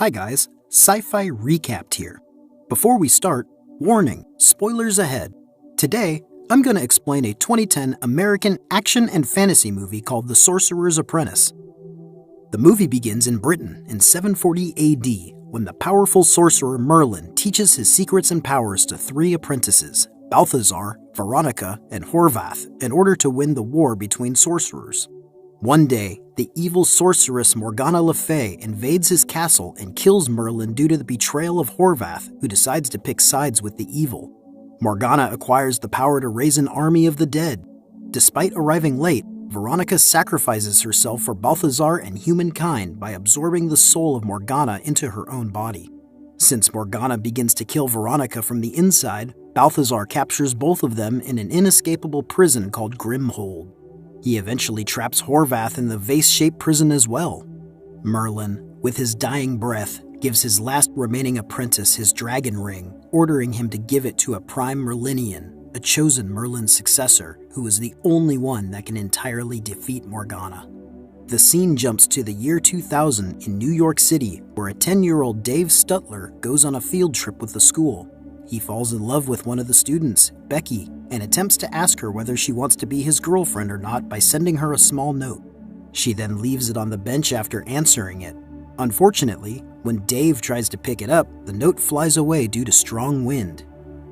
Hi guys, Sci-Fi Recapped here. Before we start, warning, spoilers ahead. Today, I'm going to explain a 2010 American action and fantasy movie called The Sorcerer's Apprentice. The movie begins in Britain in 740 AD when the powerful sorcerer Merlin teaches his secrets and powers to three apprentices, Balthazar, Veronica, and Horvath, in order to win the war between sorcerers. One day, the evil sorceress Morgana Le Fay invades his castle and kills Merlin due to the betrayal of Horvath, who decides to pick sides with the evil. Morgana acquires the power to raise an army of the dead. Despite arriving late, Veronica sacrifices herself for Balthazar and humankind by absorbing the soul of Morgana into her own body. Since Morgana begins to kill Veronica from the inside, Balthazar captures both of them in an inescapable prison called Grimhold. He eventually traps Horvath in the vase-shaped prison as well. Merlin, with his dying breath, gives his last remaining apprentice his dragon ring, ordering him to give it to a prime Merlinian, a chosen Merlin successor who is the only one that can entirely defeat Morgana. The scene jumps to the year 2000 in New York City, where a 10-year-old Dave Stutler goes on a field trip with the school. He falls in love with one of the students, Becky, and attempts to ask her whether she wants to be his girlfriend or not by sending her a small note. She then leaves it on the bench after answering it. Unfortunately, when Dave tries to pick it up, the note flies away due to strong wind.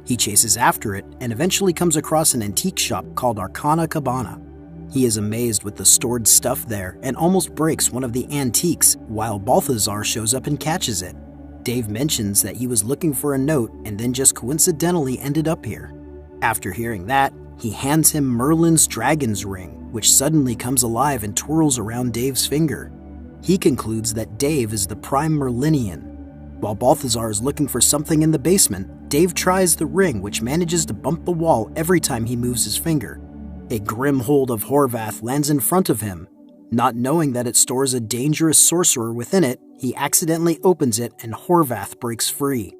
He chases after it and eventually comes across an antique shop called Arcana Cabana. He is amazed with the stored stuff there and almost breaks one of the antiques while Balthazar shows up and catches it. Dave mentions that he was looking for a note and then just coincidentally ended up here. After hearing that, he hands him Merlin's dragon's ring, which suddenly comes alive and twirls around Dave's finger. He concludes that Dave is the prime Merlinian. While Balthazar is looking for something in the basement, Dave tries the ring, which manages to bump the wall every time he moves his finger. A grim hold of Horvath lands in front of him. Not knowing that it stores a dangerous sorcerer within it, he accidentally opens it and Horvath breaks free.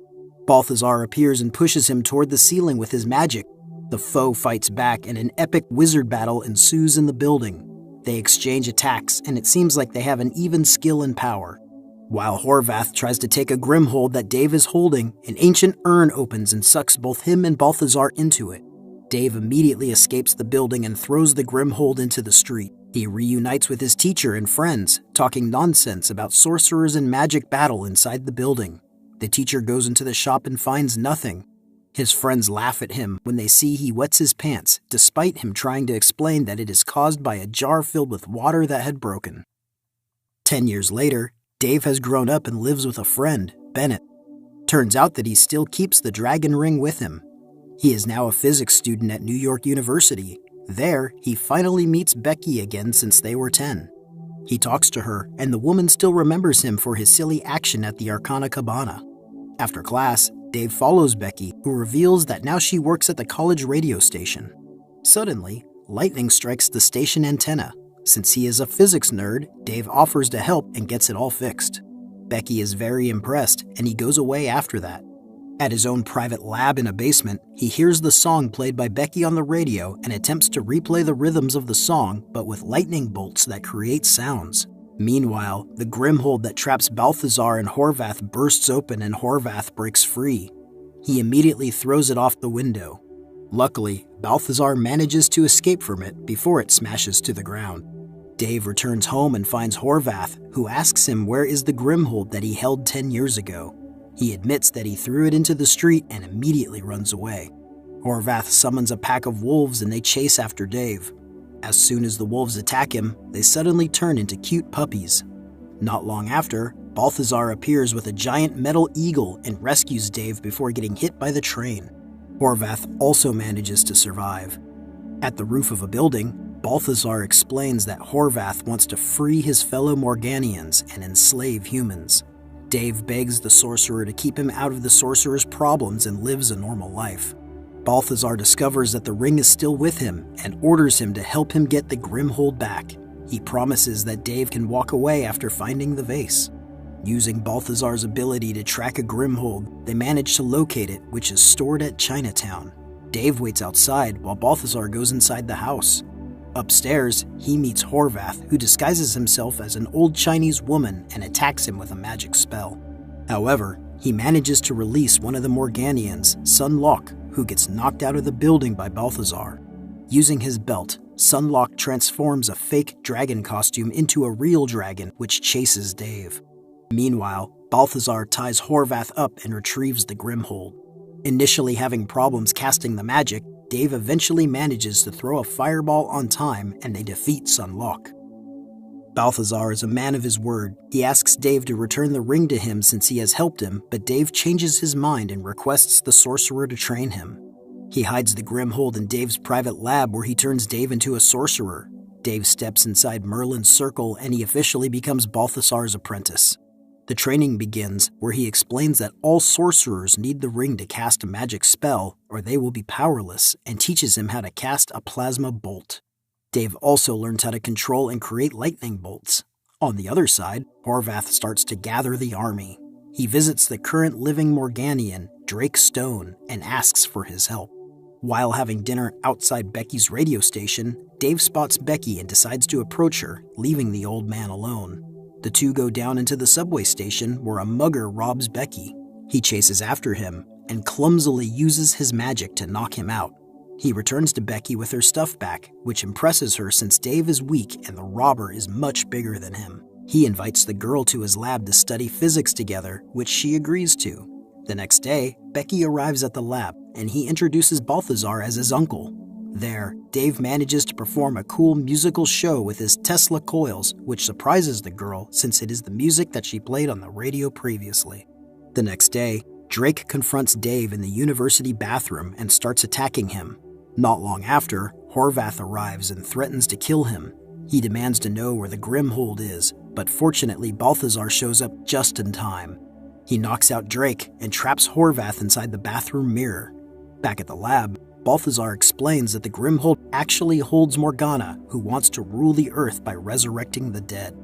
Balthazar appears and pushes him toward the ceiling with his magic. The foe fights back and an epic wizard battle ensues in the building. They exchange attacks and it seems like they have an even skill and power. While Horvath tries to take a grimhold that Dave is holding, an ancient urn opens and sucks both him and Balthazar into it. Dave immediately escapes the building and throws the grimhold into the street. He reunites with his teacher and friends, talking nonsense about sorcerers and magic battle inside the building. The teacher goes into the shop and finds nothing. His friends laugh at him when they see he wets his pants, despite him trying to explain that it is caused by a jar filled with water that had broken. 10 years later, Dave has grown up and lives with a friend, Bennett. Turns out that he still keeps the dragon ring with him. He is now a physics student at New York University. There, he finally meets Becky again since they were 10. He talks to her, and the woman still remembers him for his silly action at the Arcana Cabana. After class, Dave follows Becky, who reveals that now she works at the college radio station. Suddenly, lightning strikes the station antenna. Since he is a physics nerd, Dave offers to help and gets it all fixed. Becky is very impressed, and he goes away after that. At his own private lab in a basement, he hears the song played by Becky on the radio and attempts to replay the rhythms of the song, but with lightning bolts that create sounds. Meanwhile, the grimhold that traps Balthazar and Horvath bursts open and Horvath breaks free. He immediately throws it off the window. Luckily, Balthazar manages to escape from it before it smashes to the ground. Dave returns home and finds Horvath, who asks him where is the grimhold that he held 10 years ago. He admits that he threw it into the street and immediately runs away. Horvath summons a pack of wolves and they chase after Dave. As soon as the wolves attack him, they suddenly turn into cute puppies. Not long after, Balthazar appears with a giant metal eagle and rescues Dave before getting hit by the train. Horvath also manages to survive. At the roof of a building, Balthazar explains that Horvath wants to free his fellow Morganians and enslave humans. Dave begs the sorcerer to keep him out of the sorcerer's problems and lives a normal life. Balthazar discovers that the ring is still with him and orders him to help him get the grimhold back. He promises that Dave can walk away after finding the vase. Using Balthazar's ability to track a grimhold, they manage to locate it, which is stored at Chinatown. Dave waits outside while Balthazar goes inside the house. Upstairs, he meets Horvath, who disguises himself as an old Chinese woman and attacks him with a magic spell. However, he manages to release one of the Morganians, Sunlock, who gets knocked out of the building by Balthazar. Using his belt, Sunlock transforms a fake dragon costume into a real dragon, which chases Dave. Meanwhile, Balthazar ties Horvath up and retrieves the Grimhold. Initially having problems casting the magic, Dave eventually manages to throw a fireball on time and they defeat Sunlock. Balthazar is a man of his word. He asks Dave to return the ring to him since he has helped him, but Dave changes his mind and requests the sorcerer to train him. He hides the Grimhold in Dave's private lab where he turns Dave into a sorcerer. Dave steps inside Merlin's circle and he officially becomes Balthazar's apprentice. The training begins where he explains that all sorcerers need the ring to cast a magic spell or they will be powerless, and teaches him how to cast a plasma bolt. Dave also learns how to control and create lightning bolts. On the other side, Horvath starts to gather the army. He visits the current living Morganian, Drake Stone, and asks for his help. While having dinner outside Becky's radio station, Dave spots Becky and decides to approach her, leaving the old man alone. The two go down into the subway station where a mugger robs Becky. He chases after him and clumsily uses his magic to knock him out. He returns to Becky with her stuff back, which impresses her since Dave is weak and the robber is much bigger than him. He invites the girl to his lab to study physics together, which she agrees to. The next day, Becky arrives at the lab, and he introduces Balthazar as his uncle. There, Dave manages to perform a cool musical show with his Tesla coils, which surprises the girl since it is the music that she played on the radio previously. The next day, Drake confronts Dave in the university bathroom and starts attacking him. Not long after, Horvath arrives and threatens to kill him. He demands to know where the Grimhold is, but fortunately Balthazar shows up just in time. He knocks out Drake and traps Horvath inside the bathroom mirror. Back at the lab, Balthazar explains that the Grimhold actually holds Morgana, who wants to rule the earth by resurrecting the dead.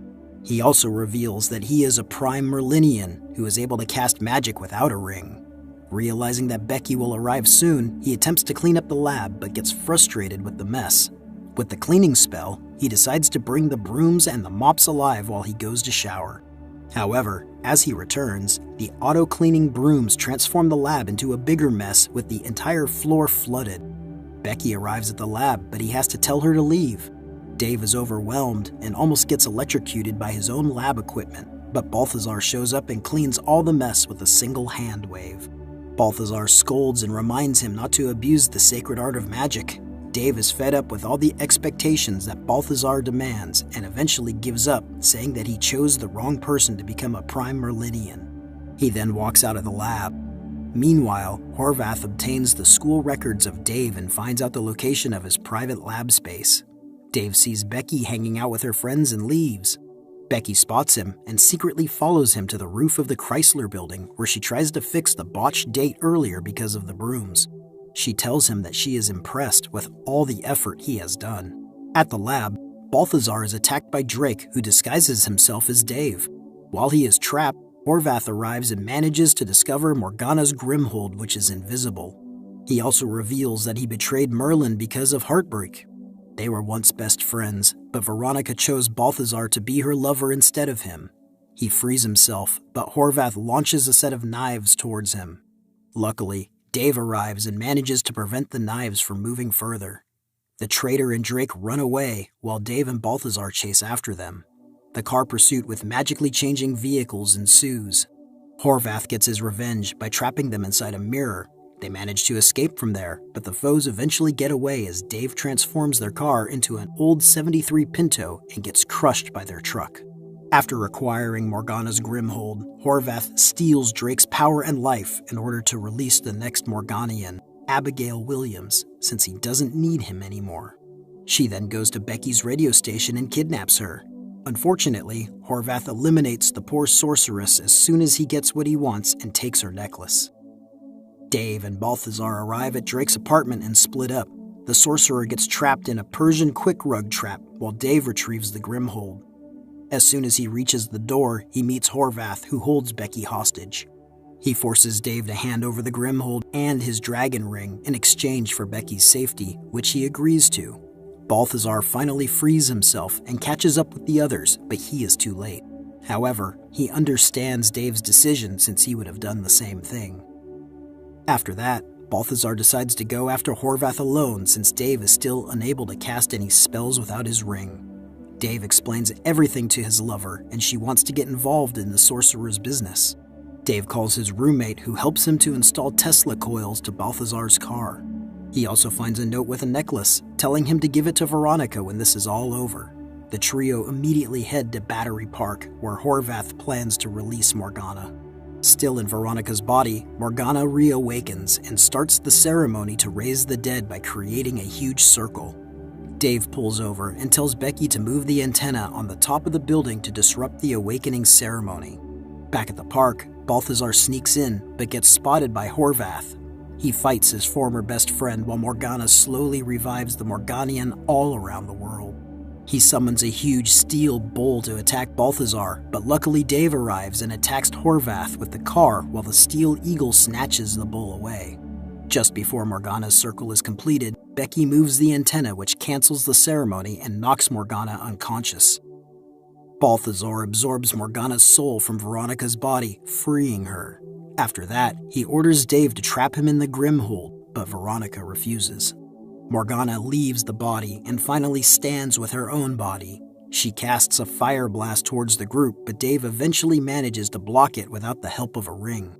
He also reveals that he is a prime Merlinian who is able to cast magic without a ring. Realizing that Becky will arrive soon, he attempts to clean up the lab but gets frustrated with the mess. With the cleaning spell, he decides to bring the brooms and the mops alive while he goes to shower. However, as he returns, the auto-cleaning brooms transform the lab into a bigger mess with the entire floor flooded. Becky arrives at the lab, but he has to tell her to leave. Dave is overwhelmed and almost gets electrocuted by his own lab equipment, but Balthazar shows up and cleans all the mess with a single hand wave. Balthazar scolds and reminds him not to abuse the sacred art of magic. Dave is fed up with all the expectations that Balthazar demands and eventually gives up, saying that he chose the wrong person to become a prime Merlinian. He then walks out of the lab. Meanwhile, Horvath obtains the school records of Dave and finds out the location of his private lab space. Dave sees Becky hanging out with her friends and leaves. Becky spots him and secretly follows him to the roof of the Chrysler building where she tries to fix the botched date earlier because of the brooms. She tells him that she is impressed with all the effort he has done. At the lab, Balthazar is attacked by Drake, who disguises himself as Dave. While he is trapped, Horvath arrives and manages to discover Morgana's Grimhold, which is invisible. He also reveals that he betrayed Merlin because of heartbreak. They were once best friends, but Veronica chose Balthazar to be her lover instead of him. He frees himself, but Horvath launches a set of knives towards him. Luckily, Dave arrives and manages to prevent the knives from moving further. The traitor and Drake run away, while Dave and Balthazar chase after them. The car pursuit with magically changing vehicles ensues. Horvath gets his revenge by trapping them inside a mirror. They manage to escape from there, but the foes eventually get away as Dave transforms their car into an old 73 Pinto and gets crushed by their truck. After acquiring Morgana's Grimhold, Horvath steals Drake's power and life in order to release the next Morganian, Abigail Williams, since he doesn't need him anymore. She then goes to Becky's radio station and kidnaps her. Unfortunately, Horvath eliminates the poor sorceress as soon as he gets what he wants and takes her necklace. Dave and Balthazar arrive at Drake's apartment and split up. The sorcerer gets trapped in a Persian quick rug trap while Dave retrieves the Grimhold. As soon as he reaches the door, he meets Horvath, who holds Becky hostage. He forces Dave to hand over the Grimhold and his dragon ring in exchange for Becky's safety, which he agrees to. Balthazar finally frees himself and catches up with the others, but he is too late. However, he understands Dave's decision since he would have done the same thing. After that, Balthazar decides to go after Horvath alone since Dave is still unable to cast any spells without his ring. Dave explains everything to his lover, and she wants to get involved in the sorcerer's business. Dave calls his roommate, who helps him to install Tesla coils to Balthazar's car. He also finds a note with a necklace, telling him to give it to Veronica when this is all over. The trio immediately head to Battery Park, where Horvath plans to release Morgana. Still in Veronica's body, Morgana reawakens and starts the ceremony to raise the dead by creating a huge circle. Dave pulls over and tells Becky to move the antenna on the top of the building to disrupt the awakening ceremony. Back at the park, Balthazar sneaks in but gets spotted by Horvath. He fights his former best friend while Morgana slowly revives the Morganian all around the world. He summons a huge steel bull to attack Balthazar, but luckily Dave arrives and attacks Horvath with the car while the steel eagle snatches the bull away. Just before Morgana's circle is completed, Becky moves the antenna, which cancels the ceremony and knocks Morgana unconscious. Balthazar absorbs Morgana's soul from Veronica's body, freeing her. After that, he orders Dave to trap him in the Grimhold, but Veronica refuses. Morgana leaves the body and finally stands with her own body. She casts a fire blast towards the group, but Dave eventually manages to block it without the help of a ring.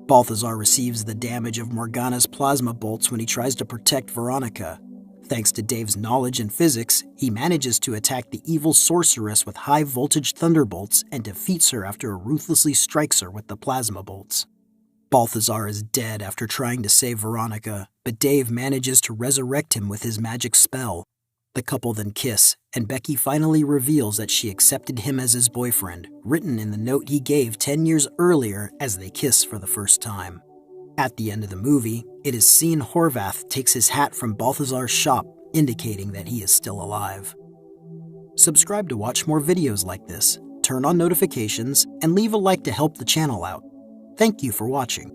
Balthazar receives the damage of Morgana's plasma bolts when he tries to protect Veronica. Thanks to Dave's knowledge in physics, he manages to attack the evil sorceress with high-voltage thunderbolts and defeats her after it ruthlessly strikes her with the plasma bolts. Balthazar is dead after trying to save Veronica, but Dave manages to resurrect him with his magic spell. The couple then kiss, and Becky finally reveals that she accepted him as his boyfriend, written in the note he gave 10 years earlier as they kiss for the first time. At the end of the movie, it is seen Horvath takes his hat from Balthazar's shop, indicating that he is still alive. Subscribe to watch more videos like this, turn on notifications, and leave a like to help the channel out. Thank you for watching.